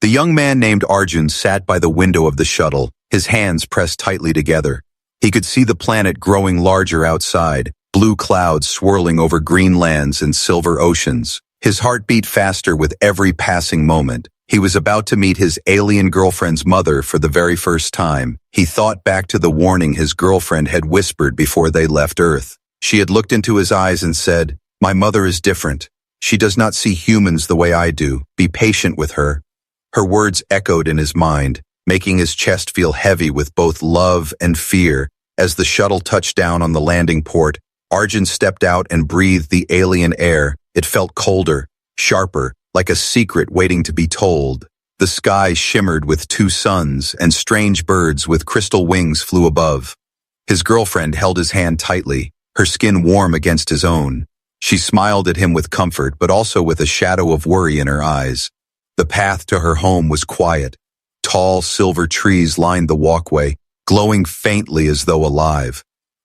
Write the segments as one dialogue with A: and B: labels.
A: The young man named Arjun sat by the window of the shuttle, his hands pressed tightly together. He could see the planet growing larger outside, blue clouds swirling over green lands and silver oceans. His heart beat faster with every passing moment. He was about to meet his alien girlfriend's mother for the very first time. He thought back to the warning his girlfriend had whispered before they left Earth. She had looked into his eyes and said, "My mother is different. She does not see humans the way I do. Be patient with her." Her words echoed in his mind, making his chest feel heavy with both love and fear. As the shuttle touched down on the landing port, Arjun stepped out and breathed the alien air. It felt colder, sharper, like a secret waiting to be told. The sky shimmered with two suns, and strange birds with crystal wings flew above. His girlfriend held his hand tightly, her skin warm against his own. She smiled at him with comfort, but also with a shadow of worry in her eyes. The path to her home was quiet. Tall silver trees lined the walkway, glowing faintly as though alive.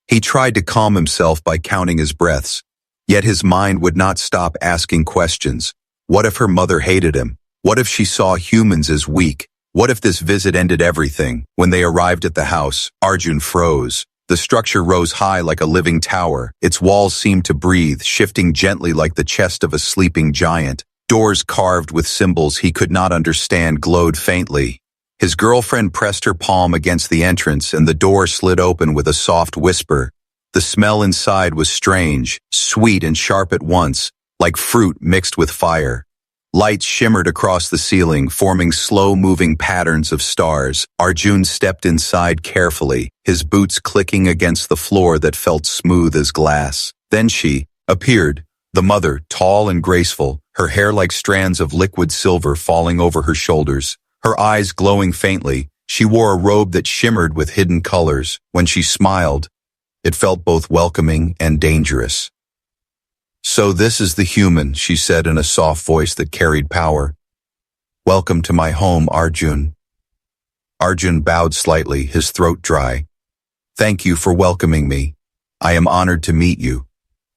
A: He tried to calm himself by counting his breaths, yet his mind would not stop asking questions. What if her mother hated him? What if she saw humans as weak? What if this visit ended everything? When they arrived at the house, Arjun froze. The structure rose high like a living tower. Its walls seemed to breathe, shifting gently like the chest of a sleeping giant. Doors carved with symbols he could not understand glowed faintly. His girlfriend pressed her palm against the entrance, and the door slid open with a soft whisper. The smell inside was strange, sweet and sharp at once, like fruit mixed with fire. Lights shimmered across the ceiling, forming slow-moving patterns of stars. Arjun stepped inside carefully, his boots clicking against the floor that felt smooth as glass. Then she appeared, the mother, tall and graceful, her hair like strands of liquid silver falling over her shoulders. Her eyes glowing faintly, she wore a robe that shimmered with hidden colors. When she smiled, it felt both welcoming and dangerous. "So this is the human," she said in a soft voice that carried power. "Welcome to my home, Arjun." Arjun bowed slightly, his throat dry. "Thank you for welcoming me. I am honored to meet you."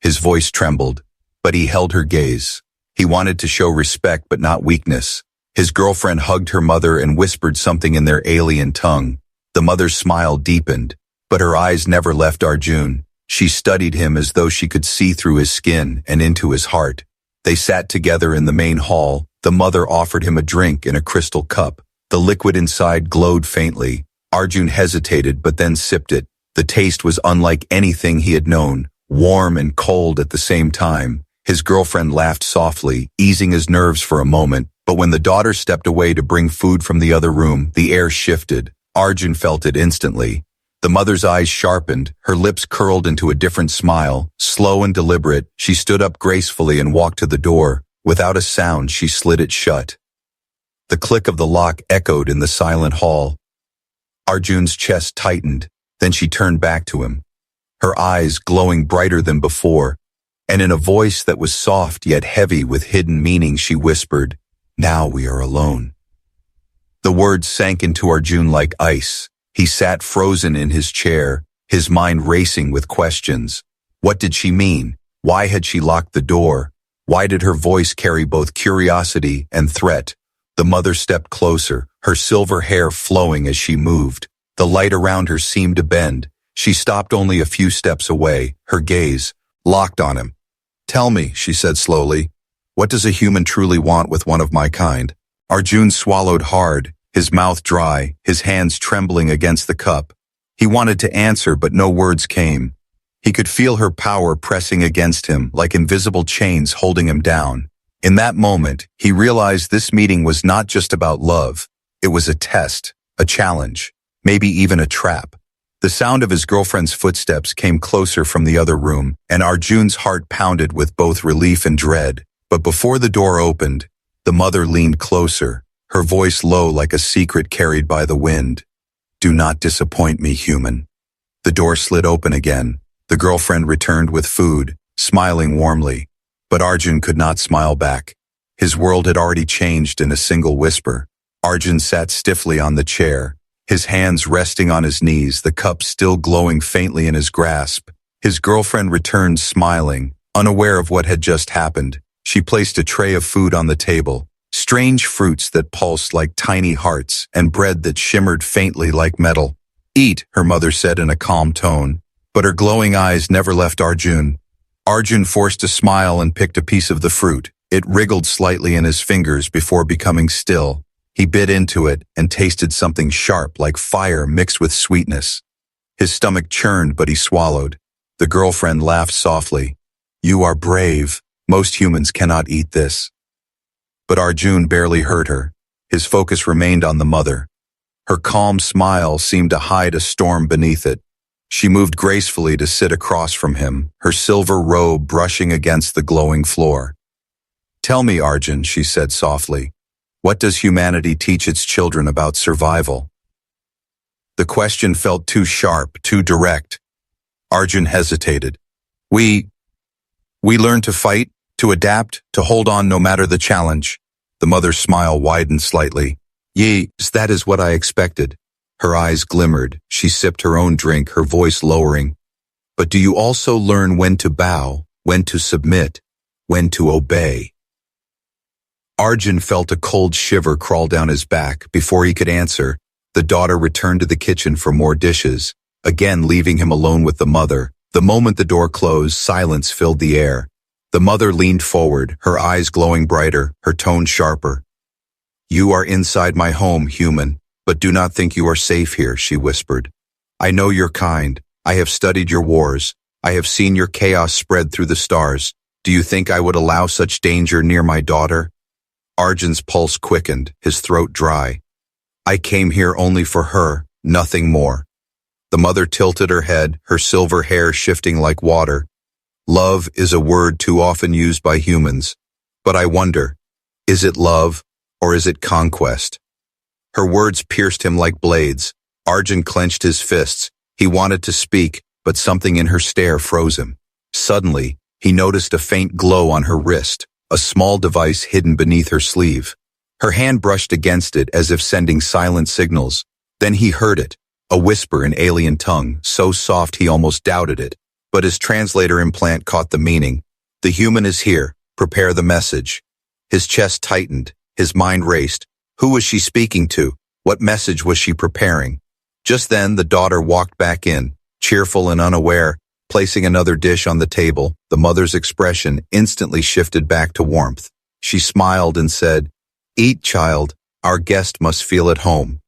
A: His voice trembled, but he held her gaze. He wanted to show respect but not weakness. His girlfriend hugged her mother and whispered something in their alien tongue. The mother's smile deepened, but her eyes never left Arjun. She studied him as though she could see through his skin and into his heart. They sat together in the main hall. The mother offered him a drink in a crystal cup. The liquid inside glowed faintly. Arjun hesitated but then sipped it. The taste was unlike anything he had known, warm and cold at the same time. His girlfriend laughed softly, easing his nerves for a moment, but when the daughter stepped away to bring food from the other room, the air shifted. Arjun felt it instantly. The mother's eyes sharpened, her lips curled into a different smile. Slow and deliberate, she stood up gracefully and walked to the door. Without a sound, she slid it shut. The click of the lock echoed in the silent hall. Arjun's chest tightened, then she turned back to him, her eyes glowing brighter than before, and in a voice that was soft yet heavy with hidden meaning she whispered, "Now we are alone." The words sank into Arjun like ice. He sat frozen in his chair, his mind racing with questions. What did she mean? Why had she locked the door? Why did her voice carry both curiosity and threat? The mother stepped closer, her silver hair flowing as she moved. The light around her seemed to bend. She stopped only a few steps away, her gaze locked on him. "Tell me," she said slowly, "what does a human truly want with one of my kind?" Arjun swallowed hard, his mouth dry, his hands trembling against the cup. He wanted to answer, but no words came. He could feel her power pressing against him, like invisible chains holding him down. In that moment, he realized this meeting was not just about love. It was a test, a challenge, maybe even a trap. The sound of his girlfriend's footsteps came closer from the other room, and Arjun's heart pounded with both relief and dread. But before the door opened, the mother leaned closer, her voice low like a secret carried by the wind. "Do not disappoint me, human." The door slid open again. The girlfriend returned with food, smiling warmly. But Arjun could not smile back. His world had already changed in a single whisper. Arjun sat stiffly on the chair, his hands resting on his knees, the cup still glowing faintly in his grasp. His girlfriend returned smiling, unaware of what had just happened. She placed a tray of food on the table, Strange fruits that pulsed like tiny hearts and bread that shimmered faintly like metal. Eat, her mother said in a calm tone, but her glowing eyes never left Arjun. Arjun forced a smile and picked a piece of the fruit. It wriggled slightly in his fingers before becoming still. He bit into it and tasted something sharp like fire mixed with sweetness. His stomach churned, but he swallowed. The girlfriend laughed softly. "You are brave. Most humans cannot eat this." But Arjun barely heard her. His focus remained on the mother. Her calm smile seemed to hide a storm beneath it. She moved gracefully to sit across from him, her silver robe brushing against the glowing floor. "Tell me, Arjun," she said softly, "what does humanity teach its children about survival?" The question felt too sharp, too direct. Arjun hesitated. We learn to fight, to adapt, to hold on no matter the challenge." The mother's smile widened slightly. "Yes, that is what I expected." Her eyes glimmered. She sipped her own drink, her voice lowering. "But do you also learn when to bow, when to submit, when to obey?" Arjun felt a cold shiver crawl down his back. Before he could answer, the daughter returned to the kitchen for more dishes, again leaving him alone with the mother. The moment the door closed, silence filled the air. The mother leaned forward, her eyes glowing brighter, her tone sharper. "You are inside my home, human, but do not think you are safe here," she whispered. "I know your kind. I have studied your wars. I have seen your chaos spread through the stars. Do you think I would allow such danger near my daughter?" Arjun's pulse quickened, his throat dry. "I came here only for her, nothing more." The mother tilted her head, her silver hair shifting like water. "Love is a word too often used by humans. But I wonder, is it love or is it conquest?" Her words pierced him like blades. Arjun clenched his fists. He wanted to speak, but something in her stare froze him. Suddenly, he noticed a faint glow on her wrist, a small device hidden beneath her sleeve. Her hand brushed against it as if sending silent signals. Then he heard it, a whisper in alien tongue, so soft he almost doubted it. But his translator implant caught the meaning. "The human is here. Prepare the message." His chest tightened. His mind raced. Who was she speaking to? What message was she preparing? Just then, the daughter walked back in, cheerful and unaware, placing another dish on the table. The mother's expression instantly shifted back to warmth. She smiled and said, "Eat, child. Our guest must feel at home."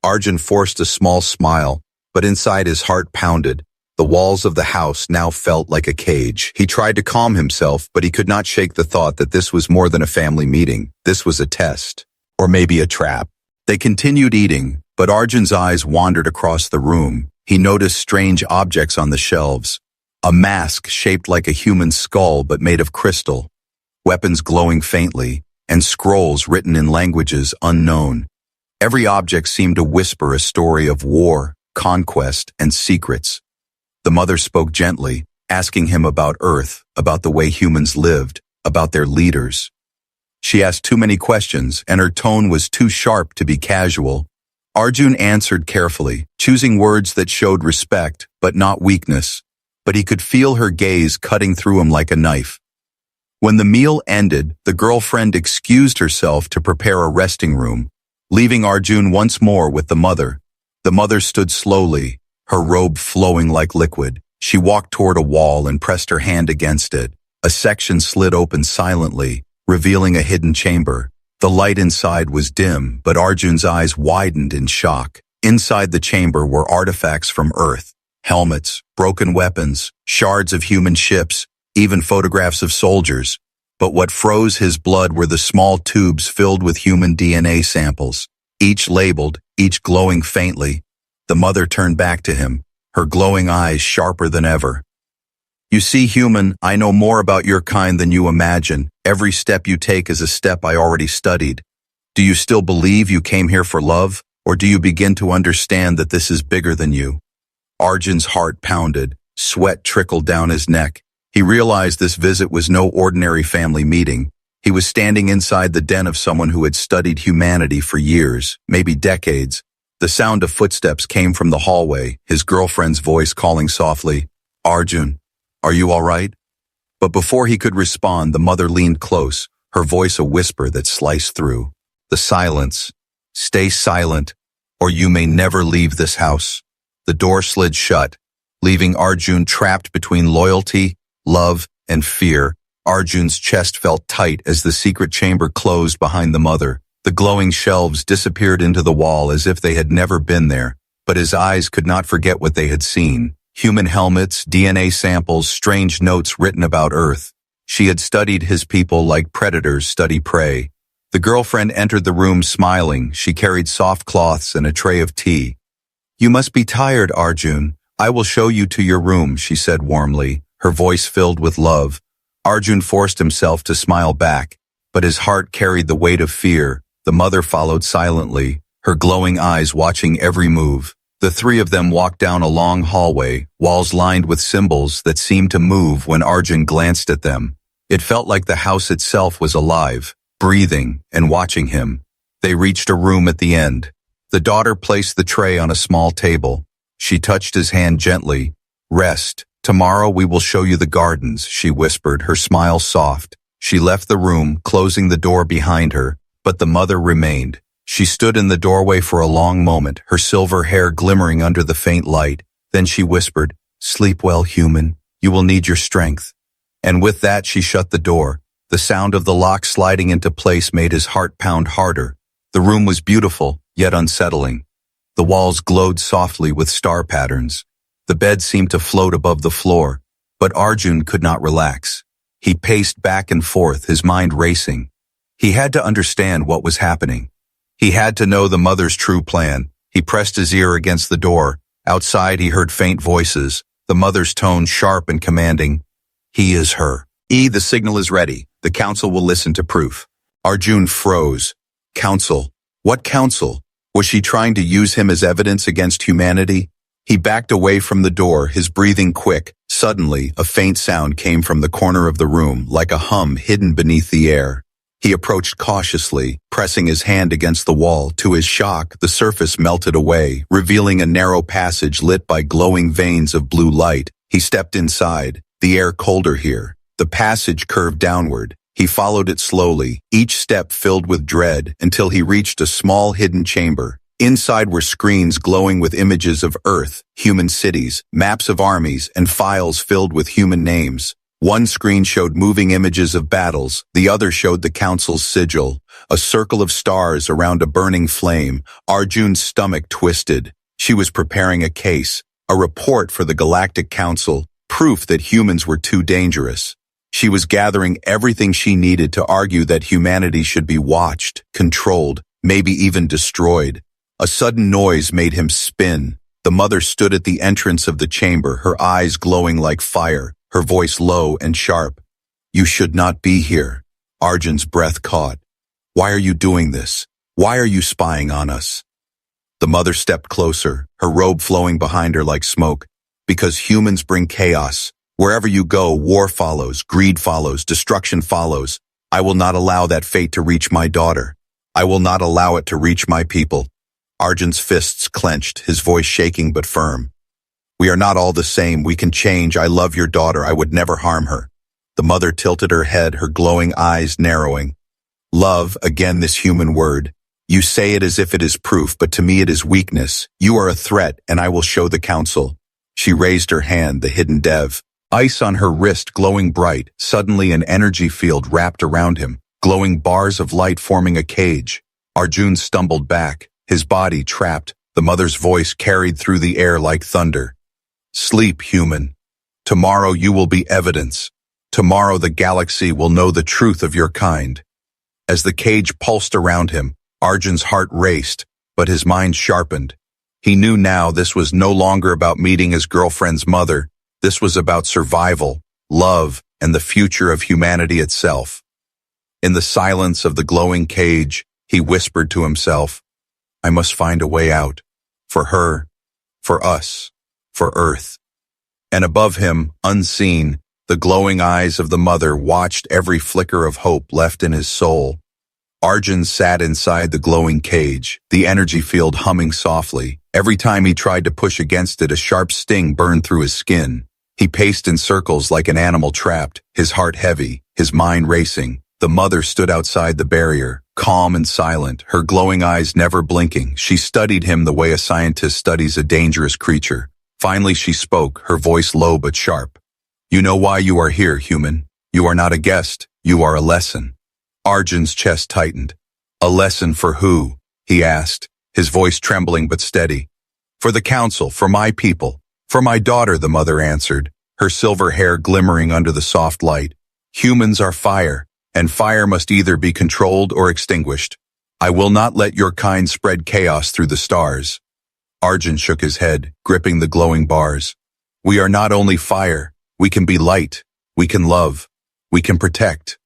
A: Arjun forced a small smile, but inside his heart pounded. The walls of the house now felt like a cage. He tried to calm himself, but he could not shake the thought that this was more than a family meeting. This was a test. Or maybe a trap. They continued eating, but Arjun's eyes wandered across the room. He noticed strange objects on the shelves. A mask shaped like a human skull but made of crystal. Weapons glowing faintly, and scrolls written in languages unknown. Every object seemed to whisper a story of war, conquest, and secrets. The mother spoke gently, asking him about Earth, about the way humans lived, about their leaders. She asked too many questions, and her tone was too sharp to be casual. Arjun answered carefully, choosing words that showed respect, but not weakness. But he could feel her gaze cutting through him like a knife. When the meal ended, the girlfriend excused herself to prepare a resting room, leaving Arjun once more with the mother. The mother stood slowly, her robe flowing like liquid. She walked toward a wall and pressed her hand against it. A section slid open silently, revealing a hidden chamber. The light inside was dim, but Arjun's eyes widened in shock. Inside the chamber were artifacts from Earth, helmets, broken weapons, shards of human ships, even photographs of soldiers. But what froze his blood were the small tubes filled with human DNA samples, each labeled, each glowing faintly. The mother turned back to him, her glowing eyes sharper than ever. "You see, human, I know more about your kind than you imagine. Every step you take is a step I already studied. Do you still believe you came here for love, or do you begin to understand that this is bigger than you?" Arjun's heart pounded, sweat trickled down his neck. He realized this visit was no ordinary family meeting. He was standing inside the den of someone who had studied humanity for years, maybe decades. The sound of footsteps came from the hallway, his girlfriend's voice calling softly, "Arjun, are you all right?" But before he could respond, the mother leaned close, her voice a whisper that sliced through the silence. Stay silent, or you may never leave this house. The door slid shut, leaving Arjun trapped between loyalty, love, and fear. Arjun's chest felt tight as the secret chamber closed behind the mother. The glowing shelves disappeared into the wall as if they had never been there, but his eyes could not forget what they had seen. Human helmets, DNA samples, strange notes written about Earth. She had studied his people like predators study prey. The girlfriend entered the room smiling. She carried soft cloths and a tray of tea. "You must be tired, Arjun. I will show you to your room," she said warmly, her voice filled with love. Arjun forced himself to smile back, but his heart carried the weight of fear. The mother followed silently, her glowing eyes watching every move. The three of them walked down a long hallway, walls lined with symbols that seemed to move when Arjun glanced at them. It felt like the house itself was alive, breathing, and watching him. They reached a room at the end. The daughter placed the tray on a small table. She touched his hand gently. "Rest. Tomorrow we will show you the gardens," she whispered, her smile soft. She left the room, closing the door behind her, but the mother remained. She stood in the doorway for a long moment, her silver hair glimmering under the faint light. Then she whispered, "Sleep well, human. You will need your strength." And with that she shut the door. The sound of the lock sliding into place made his heart pound harder. The room was beautiful, yet unsettling. The walls glowed softly with star patterns. The bed seemed to float above the floor, but Arjun could not relax. He paced back and forth, his mind racing. He had to understand what was happening. He had to know the mother's true plan. He pressed his ear against the door. Outside he heard faint voices, the mother's tone sharp and commanding. "He is her. The signal is ready. The council will listen to proof." Arjun froze. Council? What council? Was she trying to use him as evidence against humanity? He backed away from the door, his breathing quick. Suddenly, a faint sound came from the corner of the room, like a hum hidden beneath the air. He approached cautiously, pressing his hand against the wall. To his shock, the surface melted away, revealing a narrow passage lit by glowing veins of blue light. He stepped inside, the air colder here. The passage curved downward. He followed it slowly, each step filled with dread, until he reached a small hidden chamber. Inside were screens glowing with images of Earth, human cities, maps of armies, and files filled with human names. One screen showed moving images of battles, the other showed the council's sigil, a circle of stars around a burning flame. Arjun's stomach twisted. She was preparing a case, a report for the Galactic Council, proof that humans were too dangerous. She was gathering everything she needed to argue that humanity should be watched, controlled, maybe even destroyed. A sudden noise made him spin. The mother stood at the entrance of the chamber, her eyes glowing like fire, her voice low and sharp. "You should not be here." Arjun's breath caught. "Why are you doing this? Why are you spying on us?" The mother stepped closer, her robe flowing behind her like smoke. "Because humans bring chaos. Wherever you go, war follows, greed follows, destruction follows. I will not allow that fate to reach my daughter. I will not allow it to reach my people." Arjun's fists clenched, his voice shaking but firm. "We are not all the same. We can change. I love your daughter. I would never harm her." The mother tilted her head, her glowing eyes narrowing. "Love," again this human word. "You say it as if it is proof, but to me it is weakness. You are a threat, and I will show the council." She raised her hand, the hidden dev. Ice on her wrist glowing bright. Suddenly an energy field wrapped around him, glowing bars of light forming a cage. Arjun stumbled back, his body trapped. The mother's voice carried through the air like thunder. "Sleep, human. Tomorrow you will be evidence. Tomorrow the galaxy will know the truth of your kind." As the cage pulsed around him, Arjun's heart raced, but his mind sharpened. He knew now this was no longer about meeting his girlfriend's mother. This was about survival, love, and the future of humanity itself. In the silence of the glowing cage, he whispered to himself, "I must find a way out. For her, for us, for Earth." And above him, unseen, the glowing eyes of the mother watched every flicker of hope left in his soul. Arjun sat inside the glowing cage, the energy field humming softly. Every time he tried to push against it, a sharp sting burned through his skin. He paced in circles like an animal trapped, his heart heavy, his mind racing. The mother stood outside the barrier, calm and silent, her glowing eyes never blinking. She studied him the way a scientist studies a dangerous creature. Finally she spoke, her voice low but sharp. "You know why you are here, human. You are not a guest. You are a lesson." Arjun's chest tightened. "A lesson for who?" he asked, his voice trembling but steady. "For the council, for my people, for my daughter," the mother answered, her silver hair glimmering under the soft light. "Humans are fire, and fire must either be controlled or extinguished. I will not let your kind spread chaos through the stars." Arjun shook his head, gripping the glowing bars. "We are not only fire, we can be light, we can love, we can protect."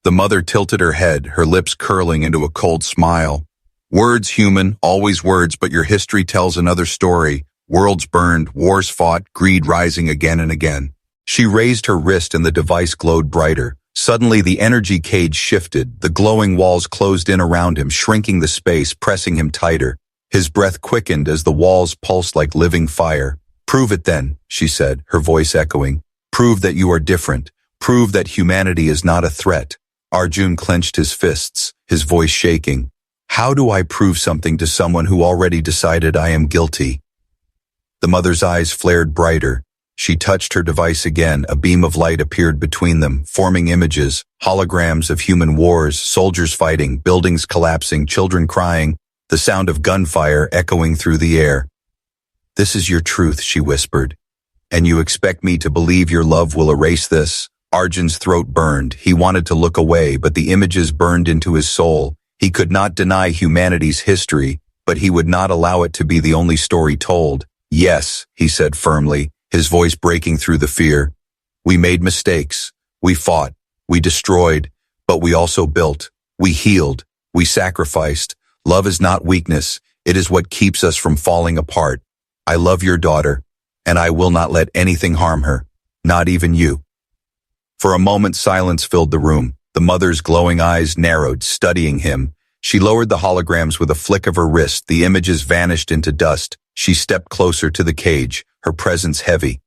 A: The mother tilted her head, her lips curling into a cold smile. "Words, human, always words, but your history tells another story. Worlds burned, wars fought, greed rising again and again." She raised her wrist and the device glowed brighter. Suddenly the energy cage shifted, the glowing walls closed in around him, shrinking the space, pressing him tighter. His breath quickened as the walls pulsed like living fire. "Prove it then," she said, her voice echoing. "Prove that you are different. Prove that humanity is not a threat." Arjun clenched his fists, his voice shaking. "How do I prove something to someone who already decided I am guilty?" The mother's eyes flared brighter. She touched her device again. A beam of light appeared between them, forming images, holograms of human wars, soldiers fighting, buildings collapsing, children crying, the sound of gunfire echoing through the air. "This is your truth," she whispered. "And you expect me to believe your love will erase this?" Arjun's throat burned. He wanted to look away, but the images burned into his soul. He could not deny humanity's history, but he would not allow it to be the only story told. "Yes," he said firmly, his voice breaking through the fear. "We made mistakes. We fought. We destroyed. But we also built. We healed. We sacrificed. Love is not weakness. It is what keeps us from falling apart. I love your daughter, and I will not let anything harm her. Not even you." For a moment silence filled the room. The mother's glowing eyes narrowed, studying him. She lowered the holograms with a flick of her wrist. The images vanished into dust. She stepped closer to the cage, her presence heavy.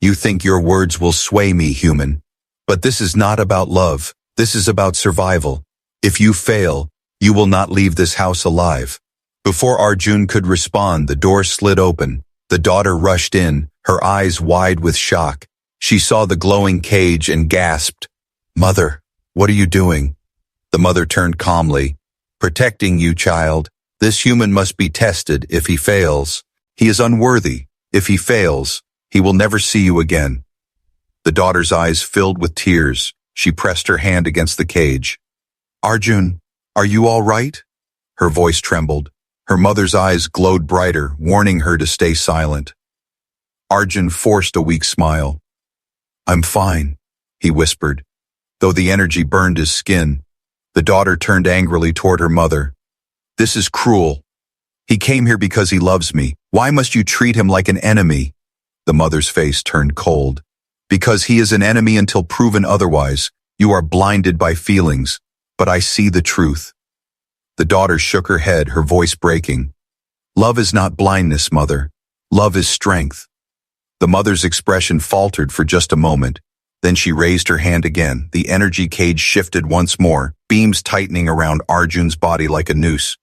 A: "You think your words will sway me, human. But this is not about love. This is about survival. If you fail, you will not leave this house alive." Before Arjun could respond, the door slid open. The daughter rushed in, her eyes wide with shock. She saw the glowing cage and gasped, "Mother, what are you doing?" The mother turned calmly. "Protecting you, child. This human must be tested. If he fails, he is unworthy. If he fails, he will never see you again." The daughter's eyes filled with tears. She pressed her hand against the cage. "Arjun, are you all right?" Her voice trembled. Her mother's eyes glowed brighter, warning her to stay silent. Arjun forced a weak smile. "I'm fine," he whispered, though the energy burned his skin. The daughter turned angrily toward her mother. "This is cruel. He came here because he loves me. Why must you treat him like an enemy?" The mother's face turned cold. "Because he is an enemy until proven otherwise. You are blinded by feelings, but I see the truth." The daughter shook her head, her voice breaking. "Love is not blindness, mother. Love is strength." The mother's expression faltered for just a moment. Then she raised her hand again. The energy cage shifted once more, beams tightening around Arjun's body like a noose.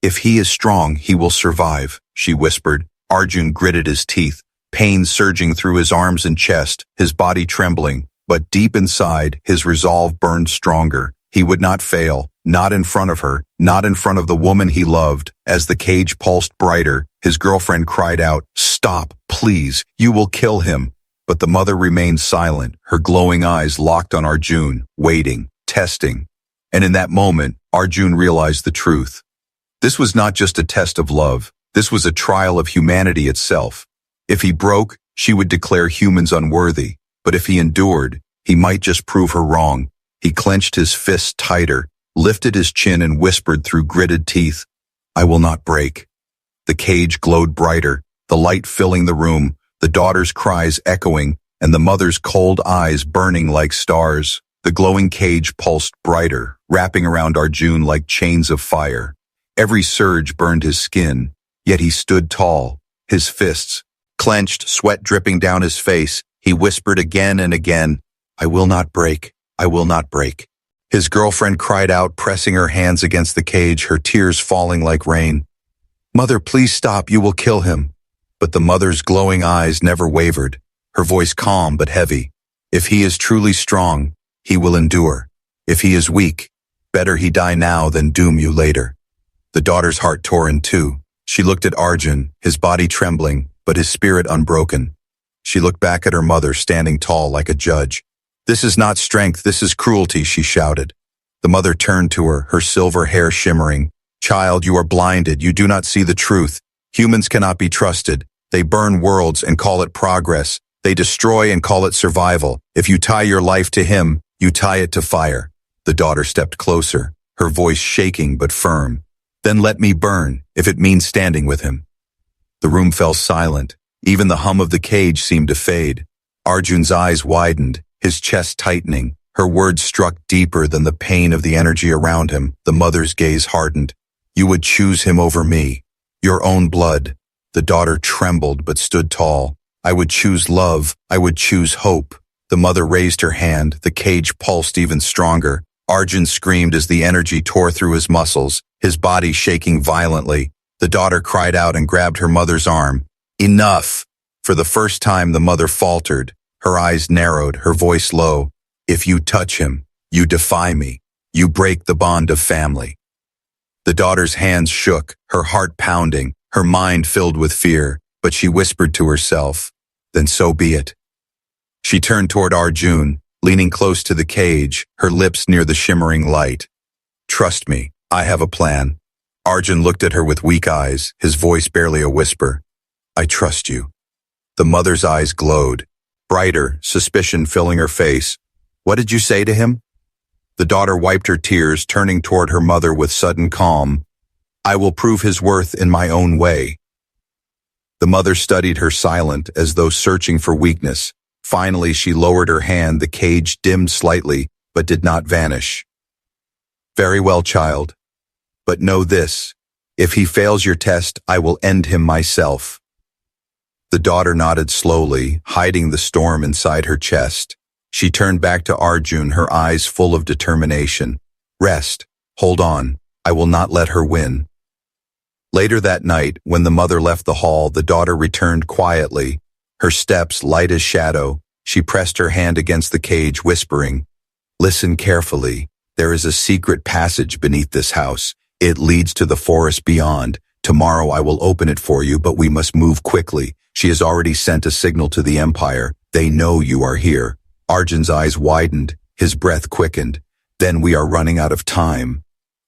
A: "If he is strong, he will survive," she whispered. Arjun gritted his teeth, pain surging through his arms and chest, his body trembling. But deep inside, his resolve burned stronger. He would not fail, not in front of her, not in front of the woman he loved. As the cage pulsed brighter, his girlfriend cried out, "Stop, please, you will kill him." But the mother remained silent, her glowing eyes locked on Arjun, waiting, testing. And in that moment, Arjun realized the truth. This was not just a test of love. This was a trial of humanity itself. If he broke, she would declare humans unworthy. But if he endured, he might just prove her wrong. He clenched his fists tighter, lifted his chin and whispered through gritted teeth, "I will not break." The cage glowed brighter, the light filling the room, the daughter's cries echoing, and the mother's cold eyes burning like stars. The glowing cage pulsed brighter, wrapping around Arjun like chains of fire. Every surge burned his skin, yet he stood tall, his fists clenched, sweat dripping down his face. He whispered again and again, "I will not break. I will not break." His girlfriend cried out, pressing her hands against the cage, her tears falling like rain. "Mother, please stop, you will kill him." But the mother's glowing eyes never wavered, her voice calm but heavy. "If he is truly strong, he will endure. If he is weak, better he die now than doom you later." The daughter's heart tore in two. She looked at Arjun, his body trembling, but his spirit unbroken. She looked back at her mother, standing tall like a judge. "This is not strength, this is cruelty," she shouted. The mother turned to her, her silver hair shimmering. "Child, you are blinded, you do not see the truth. Humans cannot be trusted. They burn worlds and call it progress. They destroy and call it survival. If you tie your life to him, you tie it to fire." The daughter stepped closer, her voice shaking but firm. "Then let me burn, if it means standing with him." The room fell silent. Even the hum of the cage seemed to fade. Arjun's eyes widened, his chest tightening. Her words struck deeper than the pain of the energy around him. The mother's gaze hardened. "You would choose him over me. Your own blood." The daughter trembled but stood tall. "I would choose love. I would choose hope." The mother raised her hand. The cage pulsed even stronger. Arjun screamed as the energy tore through his muscles, his body shaking violently. The daughter cried out and grabbed her mother's arm. "Enough!" For the first time, the mother faltered. Her eyes narrowed, her voice low. "If you touch him, you defy me. You break the bond of family." The daughter's hands shook, her heart pounding, her mind filled with fear, but she whispered to herself, "Then so be it." She turned toward Arjun, leaning close to the cage, her lips near the shimmering light. "Trust me, I have a plan." Arjun looked at her with weak eyes, his voice barely a whisper. "I trust you." The mother's eyes glowed, brighter, suspicion filling her face. "What did you say to him?" The daughter wiped her tears, turning toward her mother with sudden calm. "I will prove his worth in my own way." The mother studied her silent, as though searching for weakness. Finally, she lowered her hand. The cage dimmed slightly, but did not vanish. "Very well, child. But know this, if he fails your test, I will end him myself." The daughter nodded slowly, hiding the storm inside her chest. She turned back to Arjun, her eyes full of determination. "Rest. Hold on. I will not let her win." Later that night, when the mother left the hall, the daughter returned quietly, her steps light as shadow. She pressed her hand against the cage, whispering, "Listen carefully. There is a secret passage beneath this house. It leads to the forest beyond. Tomorrow I will open it for you, but we must move quickly. She has already sent a signal to the Empire. They know you are here." Arjun's eyes widened, his breath quickened. "Then we are running out of time."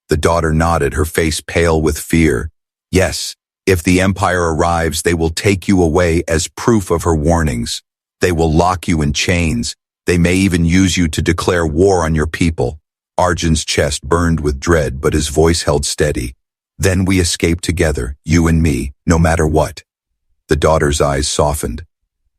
A: The daughter nodded, her face pale with fear. "Yes, if the Empire arrives, they will take you away as proof of her warnings. They will lock you in chains. They may even use you to declare war on your people." Arjun's chest burned with dread, but his voice held steady. "Then we escape together, you and me, no matter what." The daughter's eyes softened.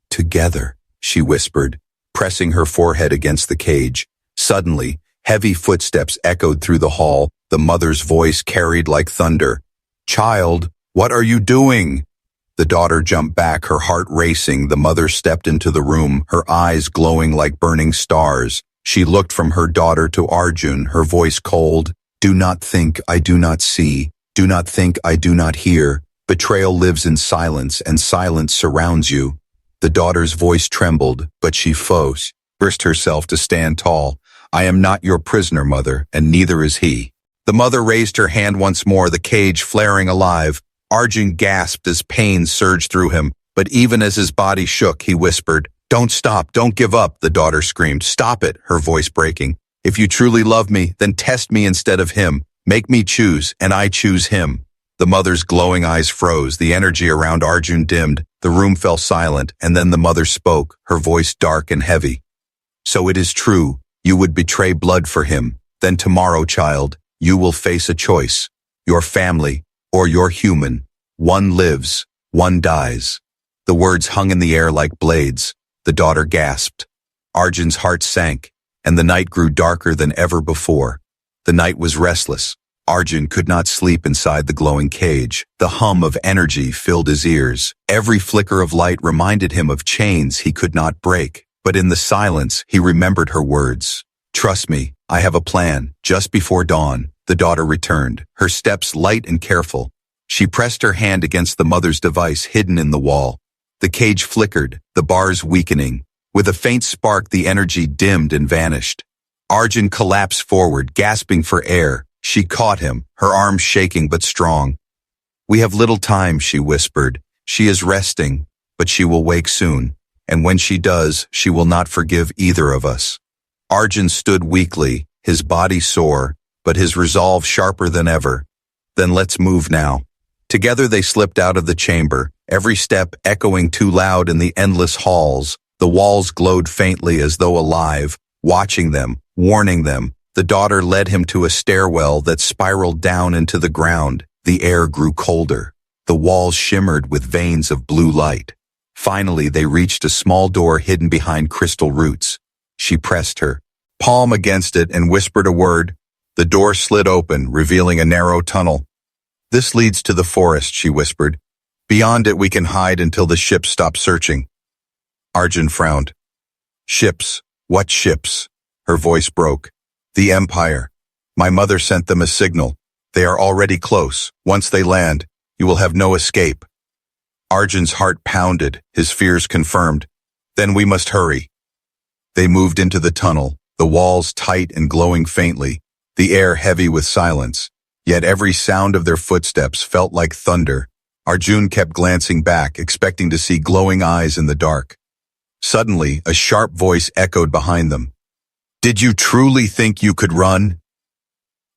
A: "Together," she whispered, pressing her forehead against the cage. Suddenly, heavy footsteps echoed through the hall, the mother's voice carried like thunder. "Child, what are you doing?" The daughter jumped back, her heart racing. The mother stepped into the room, her eyes glowing like burning stars. She looked from her daughter to Arjun, her voice cold. "Do not think I do not see. Do not think I do not hear. Betrayal lives in silence, and silence surrounds you." The daughter's voice trembled, but she forced herself to stand tall. "I am not your prisoner, mother, and neither is he." The mother raised her hand once more, the cage flaring alive. Arjun gasped as pain surged through him, but even as his body shook, he whispered, "Don't stop, don't give up," the daughter screamed. "Stop it," her voice breaking. "If you truly love me, then test me instead of him. Make me choose, and I choose him." The mother's glowing eyes froze, the energy around Arjun dimmed, the room fell silent, and then the mother spoke, her voice dark and heavy. "So it is true, you would betray blood for him. Then tomorrow, child, you will face a choice. Your family, or your human. One lives, one dies." The words hung in the air like blades. The daughter gasped. Arjun's heart sank, and the night grew darker than ever before. The night was restless. Arjun could not sleep inside the glowing cage. The hum of energy filled his ears. Every flicker of light reminded him of chains he could not break. But in the silence, he remembered her words. "Trust me, I have a plan. Just before dawn, the daughter returned, her steps light and careful. She pressed her hand against the mother's device hidden in the wall. The cage flickered, the bars weakening. With a faint spark, the energy dimmed and vanished. Arjun collapsed forward, gasping for air. She caught him, her arms shaking but strong. "We have little time," she whispered. "She is resting, but she will wake soon, and when she does, she will not forgive either of us." Arjun stood weakly, his body sore, but his resolve sharper than ever. "Then let's move now." Together they slipped out of the chamber, every step echoing too loud in the endless halls. The walls glowed faintly as though alive, watching them, warning them. The daughter led him to a stairwell that spiraled down into the ground. The air grew colder. The walls shimmered with veins of blue light. Finally, they reached a small door hidden behind crystal roots. She pressed her palm against it and whispered a word. The door slid open, revealing a narrow tunnel. "This leads to the forest," she whispered. "Beyond it we can hide until the ships stop searching." Arjun frowned. "Ships? What ships?" Her voice broke. "The Empire. My mother sent them a signal. They are already close. Once they land, you will have no escape." Arjun's heart pounded, his fears confirmed. "Then we must hurry." They moved into the tunnel, the walls tight and glowing faintly, the air heavy with silence. Yet every sound of their footsteps felt like thunder. Arjun kept glancing back, expecting to see glowing eyes in the dark. Suddenly, a sharp voice echoed behind them. "Did you truly think you could run?"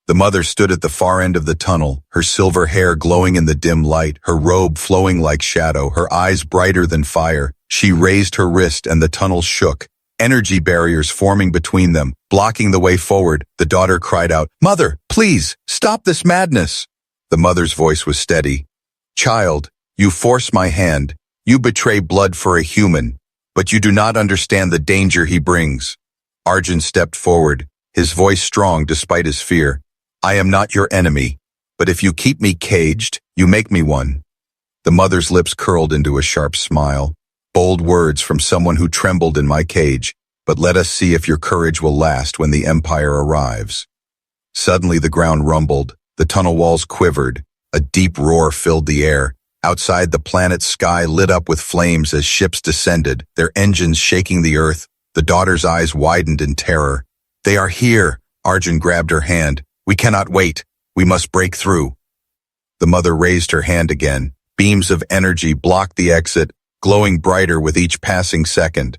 A: The mother stood at the far end of the tunnel, her silver hair glowing in the dim light, her robe flowing like shadow, her eyes brighter than fire. She raised her wrist and the tunnel shook, energy barriers forming between them, blocking the way forward. The daughter cried out, "Mother, please, stop this madness!" The mother's voice was steady. "Child, you force my hand. You betray blood for a human, but you do not understand the danger he brings." Arjun stepped forward, his voice strong despite his fear. "I am not your enemy, but if you keep me caged, you make me one." The mother's lips curled into a sharp smile. "Bold words from someone who trembled in my cage, but let us see if your courage will last when the Empire arrives." Suddenly the ground rumbled, the tunnel walls quivered, a deep roar filled the air. Outside, the planet's sky lit up with flames as ships descended, their engines shaking the earth. The daughter's eyes widened in terror. "They are here!" Arjun grabbed her hand. "We cannot wait. We must break through." The mother raised her hand again. Beams of energy blocked the exit, glowing brighter with each passing second.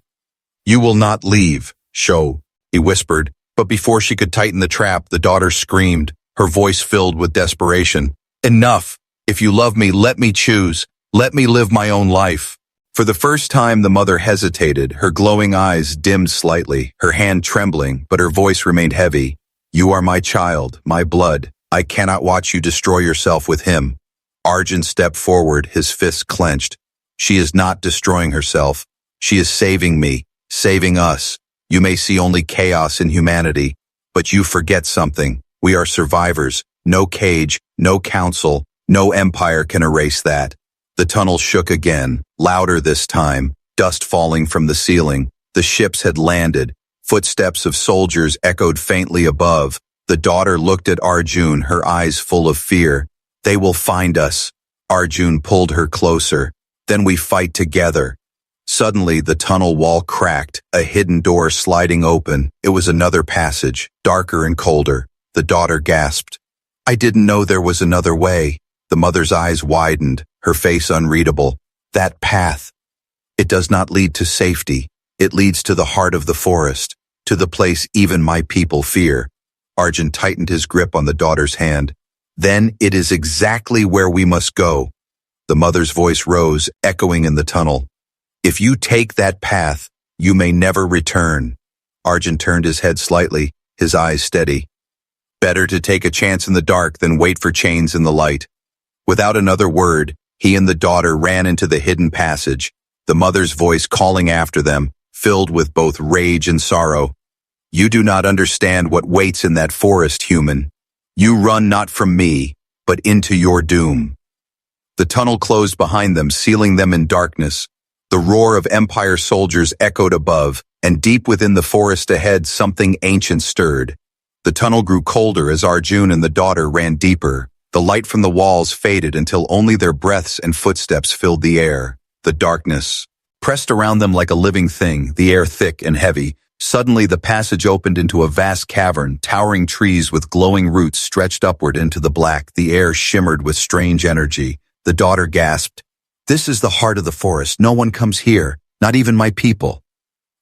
A: "You will not leave, Sho," he whispered, but before she could tighten the trap, the daughter screamed, her voice filled with desperation. "Enough! If you love me, let me choose. Let me live my own life." For the first time, the mother hesitated, her glowing eyes dimmed slightly, her hand trembling, but her voice remained heavy. "You are my child, my blood. I cannot watch you destroy yourself with him." Arjun stepped forward, his fists clenched. "She is not destroying herself. She is saving me, saving us. You may see only chaos in humanity, but you forget something. We are survivors. No cage, no council, no empire can erase that." The tunnel shook again, louder this time, dust falling from the ceiling. The ships had landed. Footsteps of soldiers echoed faintly above. The daughter looked at Arjun, her eyes full of fear. "They will find us." Arjun pulled her closer. "Then we fight together." Suddenly, the tunnel wall cracked, a hidden door sliding open. It was another passage, darker and colder. The daughter gasped. "I didn't know there was another way." The mother's eyes widened, her face unreadable. "That path. It does not lead to safety. It leads to the heart of the forest, to the place even my people fear." Arjun tightened his grip on the daughter's hand. "Then it is exactly where we must go." The mother's voice rose, echoing in the tunnel. "If you take that path, you may never return." Arjun turned his head slightly, his eyes steady. Better to take a chance in the dark than wait for chains in the light. Without another word, he and the daughter ran into the hidden passage, the mother's voice calling after them, filled with both rage and sorrow. "You do not understand what waits in that forest, human. You run not from me, but into your doom." The tunnel closed behind them, sealing them in darkness. The roar of Empire soldiers echoed above, and deep within the forest ahead something ancient stirred. The tunnel grew colder as Arjun and the daughter ran deeper. The light from the walls faded until only their breaths and footsteps filled the air. The darkness pressed around them like a living thing, the air thick and heavy. Suddenly the passage opened into a vast cavern, towering trees with glowing roots stretched upward into the black. The air shimmered with strange energy. The daughter gasped, "This is the heart of the forest. No one comes here, not even my people."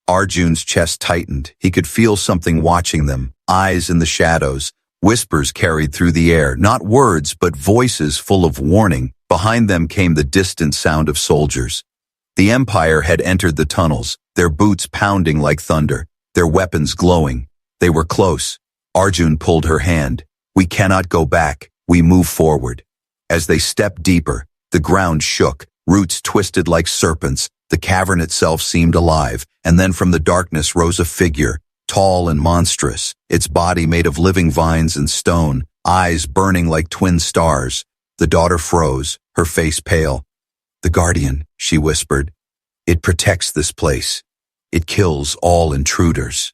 A: Arjun's chest tightened. He could feel something watching them, eyes in the shadows. Whispers carried through the air, not words, but voices full of warning. Behind them came the distant sound of soldiers. The Empire had entered the tunnels, their boots pounding like thunder, their weapons glowing. They were close. Arjun pulled her hand. "We cannot go back. We move forward." As they stepped deeper, the ground shook, roots twisted like serpents. The cavern itself seemed alive, and then from the darkness rose a figure, tall and monstrous, its body made of living vines and stone, eyes burning like twin stars. The daughter froze, her face pale. "The Guardian," she whispered. "It protects this place. It kills all intruders."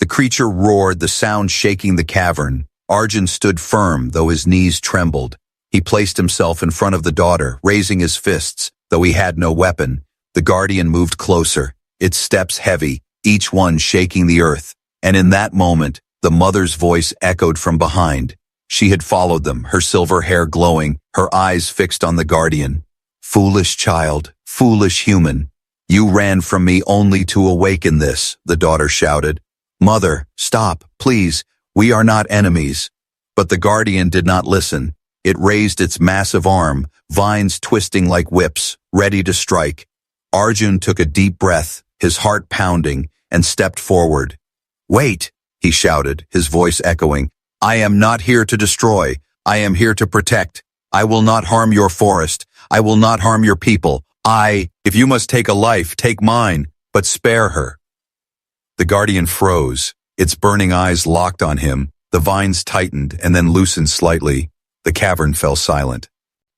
A: The creature roared, the sound shaking the cavern. Arjun stood firm, though his knees trembled. He placed himself in front of the daughter, raising his fists, though he had no weapon. The Guardian moved closer, its steps heavy, each one shaking the earth. And in that moment, the mother's voice echoed from behind. She had followed them, her silver hair glowing, her eyes fixed on the Guardian. "Foolish child, foolish human. You ran from me only to awaken this," the daughter shouted. "Mother, stop, please. We are not enemies." But the Guardian did not listen. It raised its massive arm, vines twisting like whips, ready to strike. Arjun took a deep breath, his heart pounding, and stepped forward. "Wait," he shouted, his voice echoing. "I am not here to destroy. I am here to protect. I will not harm your forest. I will not harm your people. If you must take a life, take mine, but spare her." The Guardian froze, its burning eyes locked on him. The vines tightened and then loosened slightly. The cavern fell silent.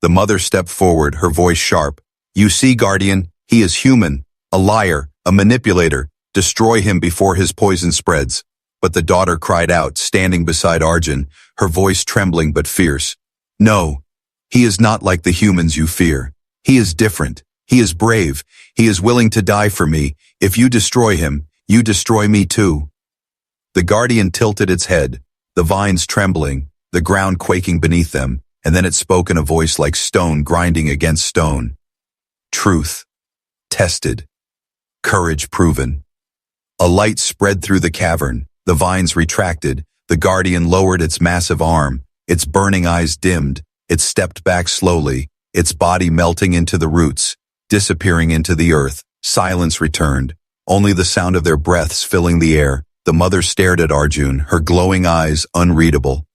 A: The mother stepped forward, her voice sharp. "You see, Guardian, he is human, a liar, a manipulator. Destroy him before his poison spreads." But the daughter cried out, standing beside Arjun, her voice trembling but fierce. "No, he is not like the humans you fear. He is different. He is brave. He is willing to die for me. If you destroy him, you destroy me too." The Guardian tilted its head, the vines trembling, the ground quaking beneath them, and then it spoke in a voice like stone grinding against stone. "Truth. Tested. Courage proven." A light spread through the cavern. The vines retracted. The Guardian lowered its massive arm. Its burning eyes dimmed. It stepped back slowly, its body melting into the roots, disappearing into the earth. Silence returned, only the sound of their breaths filling the air. The mother stared at Arjun, her glowing eyes unreadable.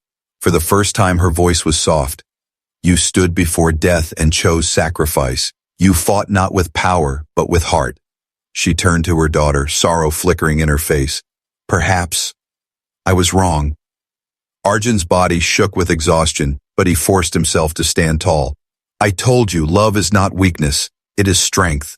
A: For the first time her voice was soft. "You stood before death and chose sacrifice. You fought not with power, but with heart." She turned to her daughter, sorrow flickering in her face. "Perhaps I was wrong." Arjun's body shook with exhaustion, but he forced himself to stand tall. "I told you, love is not weakness, it is strength."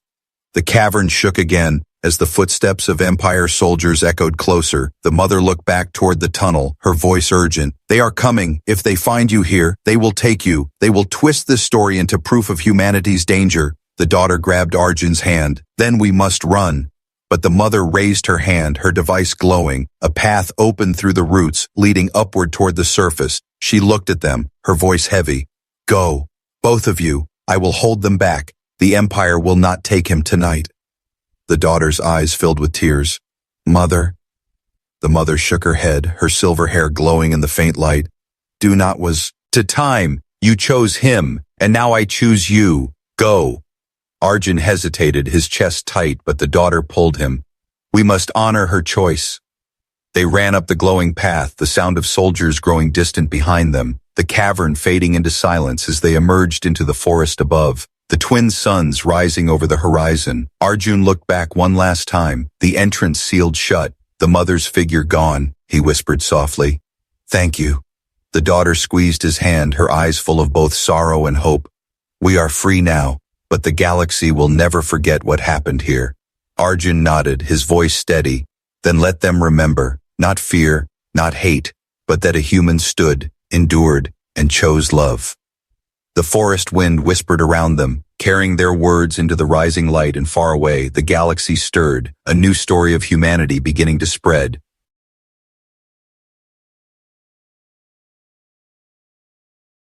A: The cavern shook again, as the footsteps of Empire soldiers echoed closer. The mother looked back toward the tunnel, her voice urgent. "They are coming. If they find you here, they will take you. They will twist this story into proof of humanity's danger." The daughter grabbed Arjun's hand. "Then we must run." But the mother raised her hand, her device glowing. A path opened through the roots, leading upward toward the surface. She looked at them, her voice heavy. "Go, both of you. I will hold them back. The Empire will not take him tonight." The daughter's eyes filled with tears. "Mother." The mother shook her head, her silver hair glowing in the faint light. "Do not was to time. You chose him, and now I choose you. Go." Arjun hesitated, his chest tight, but the daughter pulled him. "We must honor her choice." They ran up the glowing path, the sound of soldiers growing distant behind them, the cavern fading into silence as they emerged into the forest above, the twin suns rising over the horizon. Arjun looked back one last time, the entrance sealed shut, the mother's figure gone. He whispered softly, "Thank you." The daughter squeezed his hand, her eyes full of both sorrow and hope. "We are free now, but the galaxy will never forget what happened here." Arjun nodded, his voice steady. "Then let them remember, not fear, Not hate, but that a human stood, endured, and chose love. The forest wind whispered around them, carrying their words into the rising light, and far away, the galaxy stirred, a new story of humanity beginning to spread,